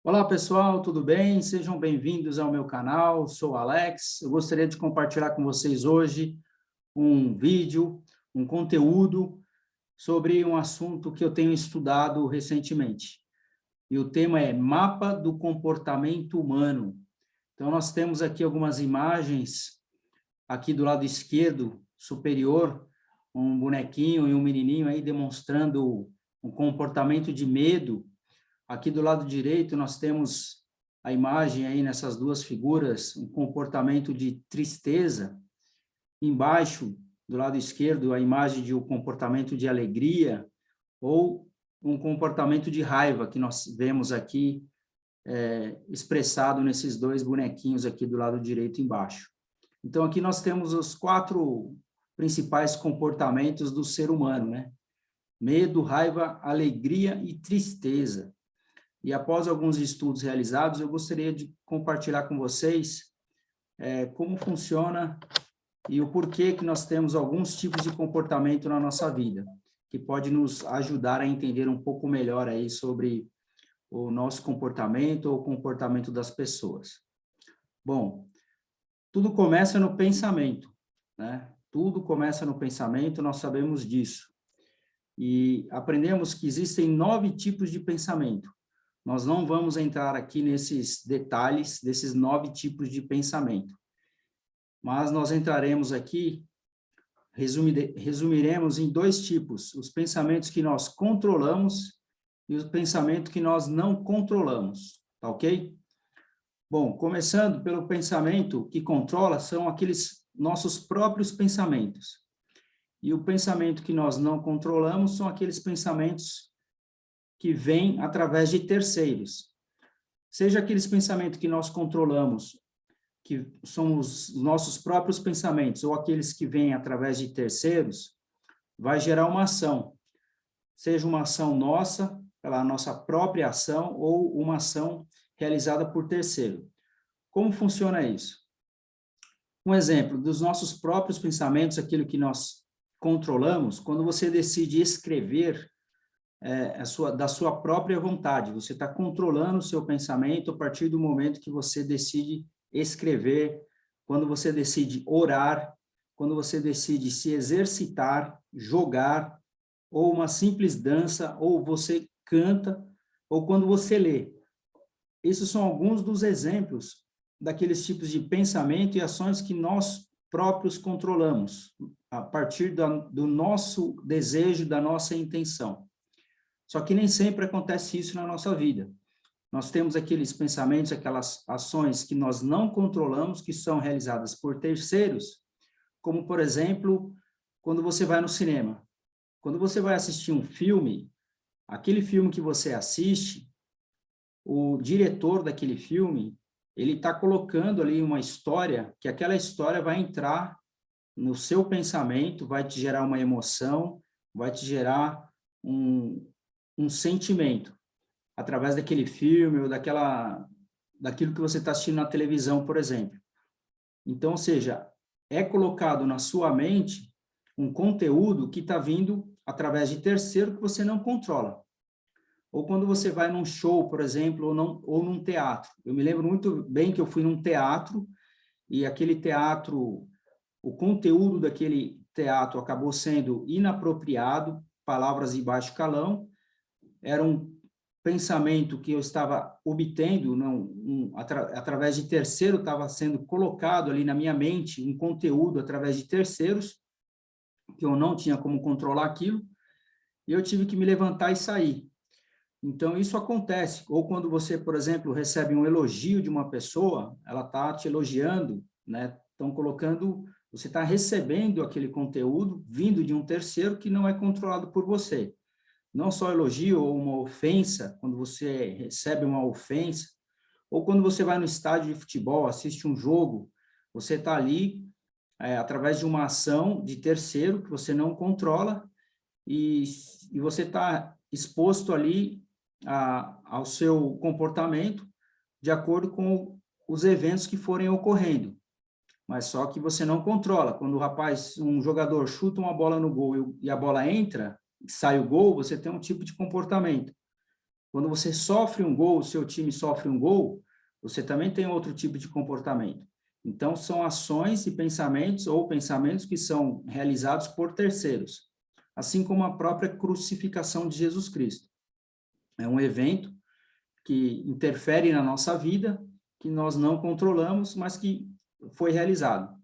Olá, pessoal, tudo bem? Sejam bem-vindos ao meu canal, sou o Alex. Eu gostaria de compartilhar com vocês hoje um vídeo, um conteúdo sobre um assunto que eu tenho estudado recentemente. E o tema é Mapa do Comportamento Humano. Então, nós temos aqui algumas imagens, aqui do lado esquerdo, superior, um bonequinho e um menininho aí demonstrando um comportamento de medo. Aqui do lado direito, nós temos a imagem aí nessas duas figuras, um comportamento de tristeza. Embaixo, do lado esquerdo, a imagem de um comportamento de alegria ou um comportamento de raiva, que nós vemos aqui expressado nesses dois bonequinhos aqui do lado direito embaixo. Então, aqui nós temos os 4 principais comportamentos do ser humano, né? Medo, raiva, alegria e tristeza. E após alguns estudos realizados, eu gostaria de compartilhar com vocês como funciona e o porquê que nós temos alguns tipos de comportamento na nossa vida, que pode nos ajudar a entender um pouco melhor aí sobre o nosso comportamento ou o comportamento das pessoas. Bom, tudo começa no pensamento, né? Tudo começa no pensamento, nós sabemos disso. E aprendemos que existem 9 tipos de pensamento. Nós não vamos entrar aqui nesses detalhes desses 9 tipos de pensamento, mas nós entraremos aqui, resumiremos em 2 tipos, os pensamentos que nós controlamos e os pensamentos que nós não controlamos, tá ok? Bom, começando pelo pensamento que controla, são aqueles nossos próprios pensamentos. E o pensamento que nós não controlamos são aqueles pensamentos que vêm através de terceiros. Seja aqueles pensamentos que nós controlamos, que são os nossos próprios pensamentos, ou aqueles que vêm através de terceiros, vai gerar uma ação. Seja uma ação nossa, pela nossa própria ação, ou uma ação realizada por terceiro. Como funciona isso? Um exemplo dos nossos próprios pensamentos, aquilo que nós controlamos, quando você decide escrever da sua própria vontade. Você está controlando o seu pensamento a partir do momento que você decide escrever, quando você decide orar, quando você decide se exercitar, jogar, ou uma simples dança, ou você canta, ou quando você lê. Esses são alguns dos exemplos daqueles tipos de pensamento e ações que nós próprios controlamos, a partir do nosso desejo, da nossa intenção. Só que nem sempre acontece isso na nossa vida. Nós temos aqueles pensamentos, aquelas ações que nós não controlamos, que são realizadas por terceiros, como, por exemplo, quando você vai no cinema. Quando você vai assistir um filme, aquele filme que você assiste, o diretor daquele filme, ele está colocando ali uma história, que aquela história vai entrar no seu pensamento, vai te gerar uma emoção, vai te gerar um sentimento, através daquele filme ou daquilo que você está assistindo na televisão, por exemplo. Então, ou seja, é colocado na sua mente um conteúdo que está vindo através de terceiro que você não controla. Ou quando você vai num show, por exemplo, ou num teatro. Eu me lembro muito bem que eu fui num teatro e aquele teatro, o conteúdo daquele teatro acabou sendo inapropriado, palavras de baixo calão, era um pensamento que eu estava obtendo, através de terceiro, estava sendo colocado ali na minha mente, um conteúdo através de terceiros, que eu não tinha como controlar aquilo, e eu tive que me levantar e sair. Então, isso acontece. Ou quando você, por exemplo, recebe um elogio de uma pessoa, ela está te elogiando, né? Estão colocando, você está recebendo aquele conteúdo vindo de um terceiro que não é controlado por você. Não só elogio ou uma ofensa, quando você recebe uma ofensa, ou quando você vai no estádio de futebol, assiste um jogo, você está ali através de uma ação de terceiro que você não controla e você está exposto ali ao seu comportamento de acordo com os eventos que forem ocorrendo. Mas só que você não controla. Quando um jogador chuta uma bola no gol e a bola entra, sai o gol, você tem um tipo de comportamento. Quando você sofre um gol, o seu time sofre um gol, você também tem outro tipo de comportamento. Então, são ações e pensamentos, ou pensamentos que são realizados por terceiros, assim como a própria crucificação de Jesus Cristo. É um evento que interfere na nossa vida, que nós não controlamos, mas que foi realizado.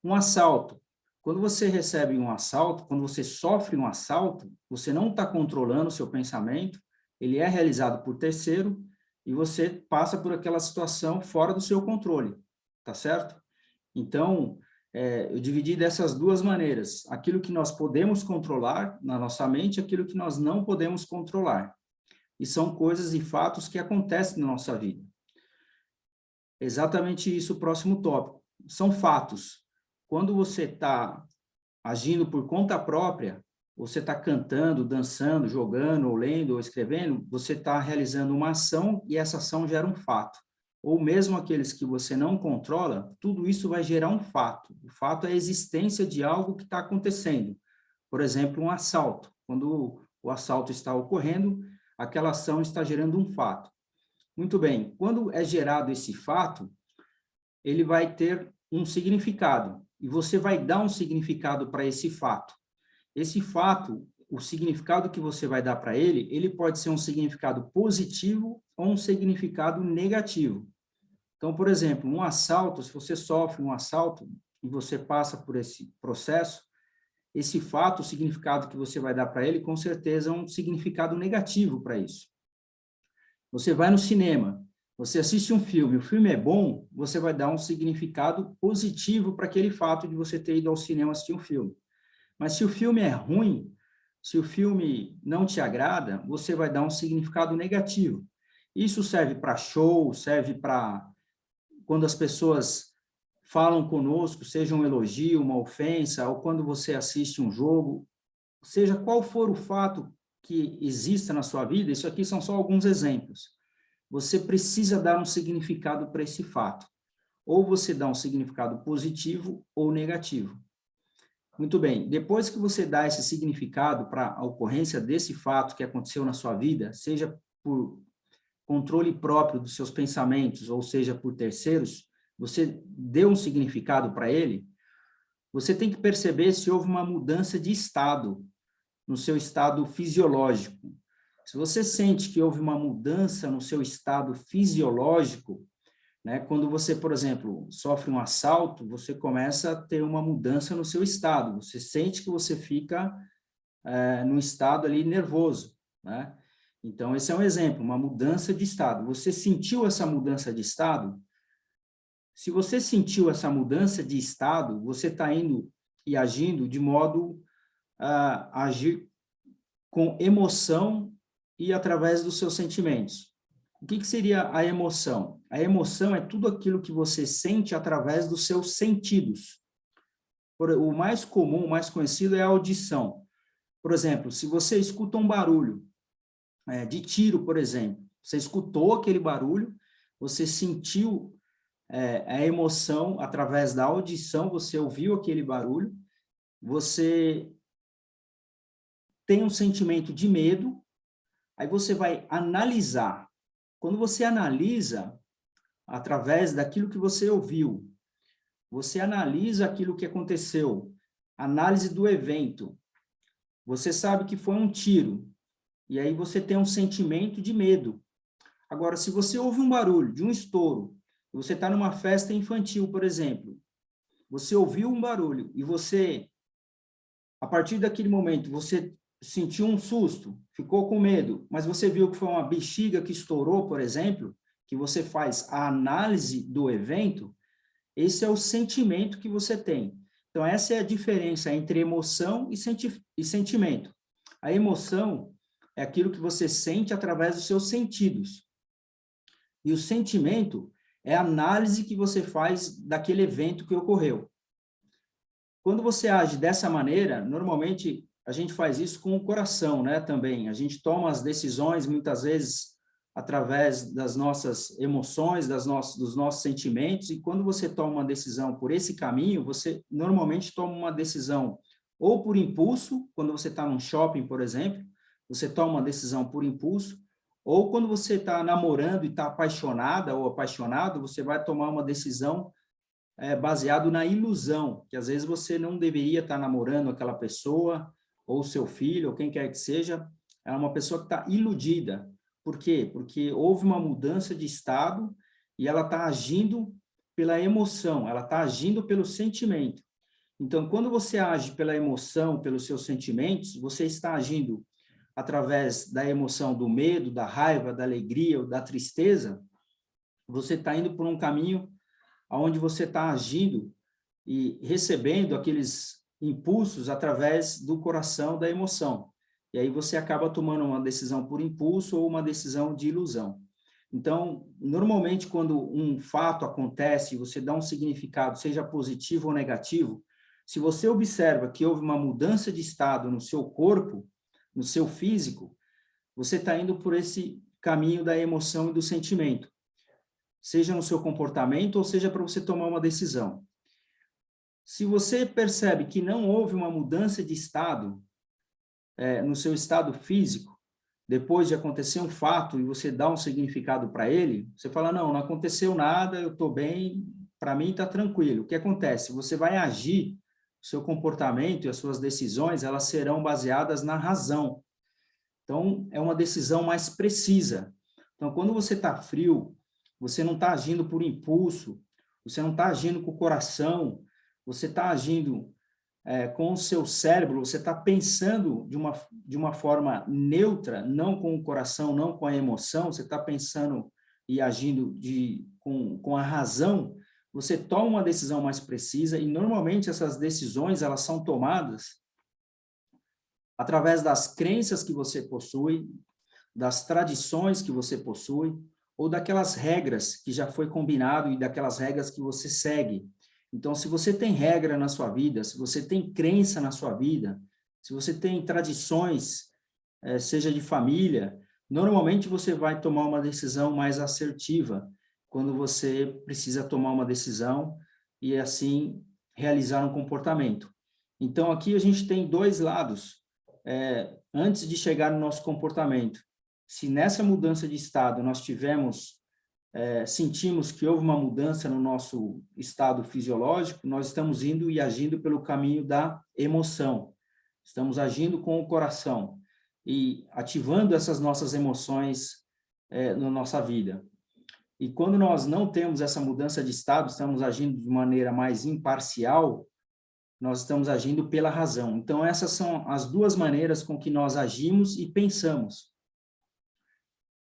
Um assalto. Quando você recebe um assalto, quando você sofre um assalto, você não está controlando o seu pensamento, ele é realizado por terceiro, e você passa por aquela situação fora do seu controle, tá certo? Então, eu dividi dessas duas maneiras, aquilo que nós podemos controlar na nossa mente, aquilo que nós não podemos controlar. E são coisas e fatos que acontecem na nossa vida. Exatamente isso o próximo tópico. São fatos. Quando você está agindo por conta própria, você está cantando, dançando, jogando, ou lendo, ou escrevendo, você está realizando uma ação e essa ação gera um fato. Ou mesmo aqueles que você não controla, tudo isso vai gerar um fato. O fato é a existência de algo que está acontecendo. Por exemplo, um assalto. Quando o assalto está ocorrendo, aquela ação está gerando um fato. Muito bem, quando é gerado esse fato, ele vai ter um significado, e você vai dar um significado para esse fato. Esse fato, o significado que você vai dar para ele pode ser um significado positivo ou um significado negativo. Então, por exemplo, um assalto, se você sofre um assalto e você passa por esse processo, esse fato, o significado que você vai dar para ele, com certeza é um significado negativo para isso. Você vai no cinema, você assiste um filme, o filme é bom, você vai dar um significado positivo para aquele fato de você ter ido ao cinema assistir um filme. Mas se o filme é ruim, se o filme não te agrada, você vai dar um significado negativo. Isso serve para show, serve para quando as pessoas falam conosco, seja um elogio, uma ofensa, ou quando você assiste um jogo, seja qual for o fato que exista na sua vida, isso aqui são só alguns exemplos. Você precisa dar um significado para esse fato. Ou você dá um significado positivo ou negativo. Muito bem, depois que você dá esse significado para a ocorrência desse fato que aconteceu na sua vida, seja por controle próprio dos seus pensamentos, ou seja, por terceiros, você deu um significado para ele, você tem que perceber se houve uma mudança de estado, no seu estado fisiológico. Se você sente que houve uma mudança no seu estado fisiológico, né, quando você, por exemplo, sofre um assalto, você começa a ter uma mudança no seu estado, você sente que você fica num estado ali nervoso, né? Então, esse é um exemplo, uma mudança de estado. Você sentiu essa mudança de estado? Se você sentiu essa mudança de estado, você está indo e agindo de modo a agir com emoção e através dos seus sentimentos. O que seria a emoção? A emoção é tudo aquilo que você sente através dos seus sentidos. O mais comum, o mais conhecido é a audição. Por exemplo, se você escuta um barulho de tiro, por exemplo, você escutou aquele barulho, você sentiu a emoção através da audição, você ouviu aquele barulho, você tem um sentimento de medo, aí você vai analisar. Quando você analisa, através daquilo que você ouviu, você analisa aquilo que aconteceu, análise do evento. Você sabe que foi um tiro, e aí você tem um sentimento de medo. Agora, se você ouve um barulho de um estouro, você está numa festa infantil, por exemplo, você ouviu um barulho e você, a partir daquele momento, você sentiu um susto, ficou com medo, mas você viu que foi uma bexiga que estourou, por exemplo, que você faz a análise do evento, esse é o sentimento que você tem. Então, essa é a diferença entre emoção e sentimento. A emoção é aquilo que você sente através dos seus sentidos. E o sentimento é a análise que você faz daquele evento que ocorreu. Quando você age dessa maneira, normalmente a gente faz isso com o coração, né, também. A gente toma as decisões, muitas vezes, através das nossas emoções, dos nossos sentimentos, e quando você toma uma decisão por esse caminho, você normalmente toma uma decisão ou por impulso, quando você está num shopping, por exemplo, você toma uma decisão por impulso, Ou quando você está namorando e está apaixonada ou apaixonado, você vai tomar uma decisão baseado na ilusão, que às vezes você não deveria estar namorando aquela pessoa, ou seu filho, ou quem quer que seja, é uma pessoa que está iludida. Por quê? Porque houve uma mudança de estado e ela está agindo pela emoção, ela está agindo pelo sentimento. Então, quando você age pela emoção, pelos seus sentimentos, você está agindo através da emoção do medo, da raiva, da alegria ou da tristeza, você está indo por um caminho onde você está agindo e recebendo aqueles impulsos através do coração, da emoção. E aí você acaba tomando uma decisão por impulso ou uma decisão de ilusão. Então, normalmente, quando um fato acontece, você dá um significado, seja positivo ou negativo, se você observa que houve uma mudança de estado no seu corpo, no seu físico, você está indo por esse caminho da emoção e do sentimento, seja no seu comportamento ou seja para você tomar uma decisão. Se você percebe que não houve uma mudança de estado no seu estado físico, depois de acontecer um fato e você dá um significado para ele, você fala, não aconteceu nada, eu estou bem, para mim está tranquilo. O que acontece? Você vai agir, o seu comportamento e as suas decisões, elas serão baseadas na razão. Então, é uma decisão mais precisa. Então, quando você está frio, você não está agindo por impulso, você não está agindo com o coração, você está agindo com o seu cérebro, você está pensando de uma forma neutra, não com o coração, não com a emoção, você está pensando e agindo com a razão, você toma uma decisão mais precisa e, normalmente, essas decisões elas são tomadas através das crenças que você possui, das tradições que você possui, ou daquelas regras que já foi combinado e daquelas regras que você segue. Então, se você tem regra na sua vida, se você tem crença na sua vida, se você tem tradições, seja de família, normalmente você vai tomar uma decisão mais assertiva quando você precisa tomar uma decisão e, assim, realizar um comportamento. Então, aqui a gente tem dois lados. Antes de chegar no nosso comportamento, se nessa mudança de estado nós sentimos que houve uma mudança no nosso estado fisiológico, nós estamos indo e agindo pelo caminho da emoção. Estamos agindo com o coração e ativando essas nossas emoções na nossa vida. E quando nós não temos essa mudança de estado, estamos agindo de maneira mais imparcial, nós estamos agindo pela razão. Então, essas são as duas maneiras com que nós agimos e pensamos,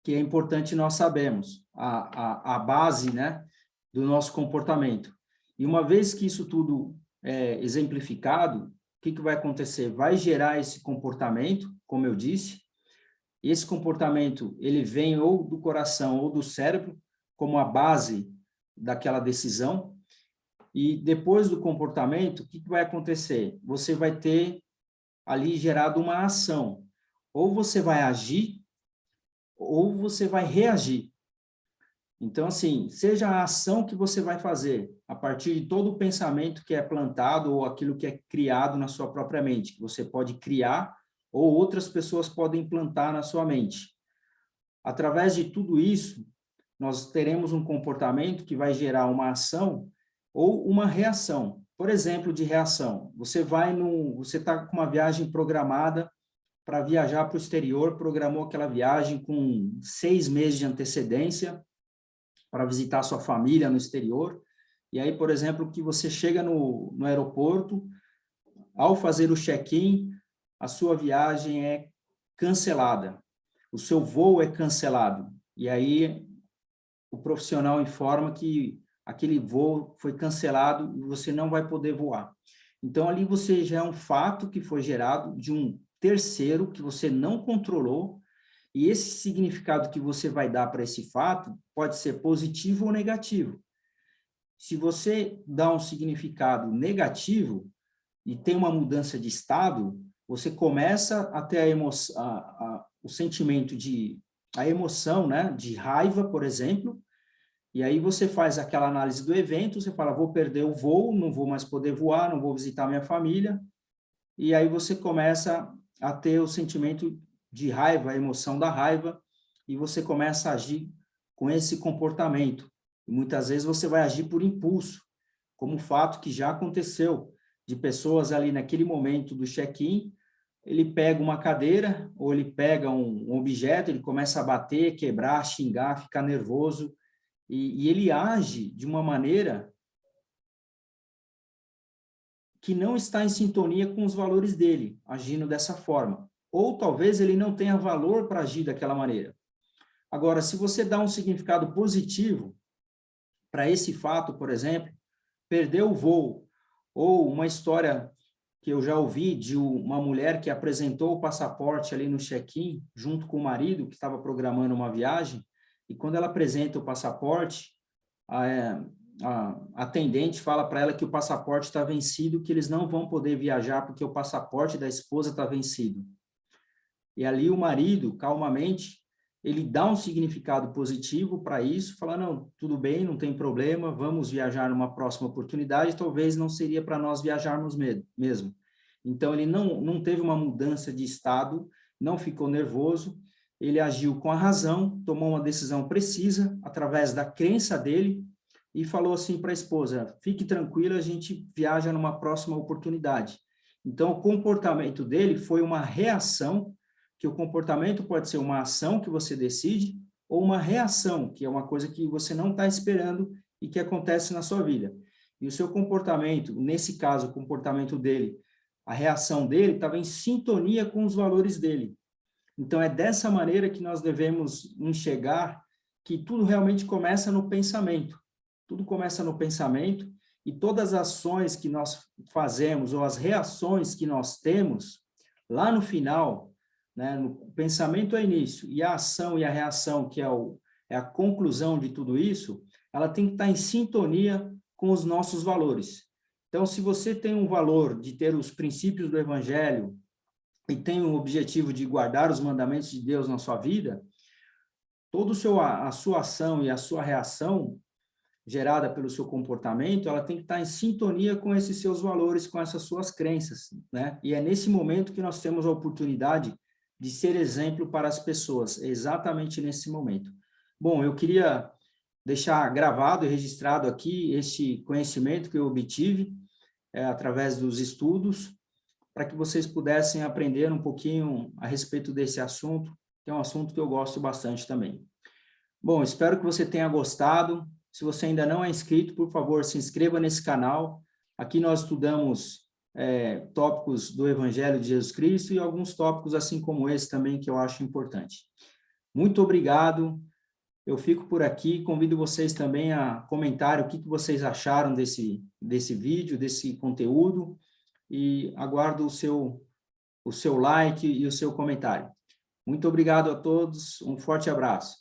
que é importante nós sabermos a base, né, do nosso comportamento. E uma vez que isso tudo é exemplificado, o que vai acontecer? Vai gerar esse comportamento, como eu disse, e esse comportamento ele vem ou do coração ou do cérebro, como a base daquela decisão, e depois do comportamento, o que vai acontecer? Você vai ter ali gerado uma ação. Ou você vai agir, ou você vai reagir. Então, assim, seja a ação que você vai fazer, a partir de todo o pensamento que é plantado ou aquilo que é criado na sua própria mente, que você pode criar ou outras pessoas podem plantar na sua mente. Através de tudo isso, nós teremos um comportamento que vai gerar uma ação ou uma reação. Por exemplo, de reação, você está com uma viagem programada para viajar para o exterior, programou aquela viagem com 6 meses de antecedência para visitar sua família no exterior, e aí, por exemplo, que você chega no aeroporto, ao fazer o check-in, a sua viagem é cancelada, o seu voo é cancelado, e aí o profissional informa que aquele voo foi cancelado e você não vai poder voar. Então, ali você já é um fato que foi gerado de um terceiro que você não controlou, e esse significado que você vai dar para esse fato pode ser positivo ou negativo. Se você dá um significado negativo e tem uma mudança de estado, você começa a ter o sentimento a emoção, né, de raiva, por exemplo, e aí você faz aquela análise do evento, você fala, vou perder o voo, não vou mais poder voar, não vou visitar minha família, e aí você começa a ter o sentimento de raiva, a emoção da raiva, e você começa a agir com esse comportamento. E muitas vezes você vai agir por impulso, como o fato que já aconteceu de pessoas ali naquele momento do check-in, ele pega uma cadeira ou ele pega um objeto, ele começa a bater, quebrar, xingar, ficar nervoso, e ele age de uma maneira que não está em sintonia com os valores dele, agindo dessa forma. Ou talvez ele não tenha valor para agir daquela maneira. Agora, se você dá um significado positivo para esse fato, por exemplo, perder o voo, ou uma história que eu já ouvi de uma mulher que apresentou o passaporte ali no check-in, junto com o marido, que estava programando uma viagem, e quando ela apresenta o passaporte, a atendente fala para ela que o passaporte está vencido, que eles não vão poder viajar porque o passaporte da esposa está vencido. E ali o marido, calmamente, ele dá um significado positivo para isso, fala, não, tudo bem, não tem problema, vamos viajar numa próxima oportunidade, talvez não seria para nós viajarmos mesmo. Então, ele não teve uma mudança de estado, não ficou nervoso, ele agiu com a razão, tomou uma decisão precisa, através da crença dele, e falou assim para a esposa, fique tranquila, a gente viaja numa próxima oportunidade. Então, o comportamento dele foi uma reação, que o comportamento pode ser uma ação que você decide, ou uma reação, que é uma coisa que você não está esperando e que acontece na sua vida. E o seu comportamento, nesse caso, o comportamento dele, a reação dele estava em sintonia com os valores dele. Então, é dessa maneira que nós devemos enxergar que tudo realmente começa no pensamento. Tudo começa no pensamento e todas as ações que nós fazemos ou as reações que nós temos, lá no final, né, no pensamento é início e a ação e a reação, que é a conclusão de tudo isso, ela tem que estar em sintonia com os nossos valores. Então, se você tem um valor de ter os princípios do Evangelho e tem o objetivo de guardar os mandamentos de Deus na sua vida, toda a sua ação e a sua reação gerada pelo seu comportamento, ela tem que estar em sintonia com esses seus valores, com essas suas crenças, né? E é nesse momento que nós temos a oportunidade de ser exemplo para as pessoas, exatamente nesse momento. Bom, eu queria deixar gravado e registrado aqui este conhecimento que eu obtive através dos estudos, para que vocês pudessem aprender um pouquinho a respeito desse assunto, que é um assunto que eu gosto bastante também. Bom, espero que você tenha gostado. Se você ainda não é inscrito, por favor, se inscreva nesse canal. Aqui nós estudamos tópicos do Evangelho de Jesus Cristo e alguns tópicos assim como esse também que eu acho importante. Muito obrigado. Eu fico por aqui. Convido vocês também a comentar o que vocês acharam desse vídeo, desse conteúdo e aguardo o seu like e o seu comentário. Muito obrigado a todos. Um forte abraço.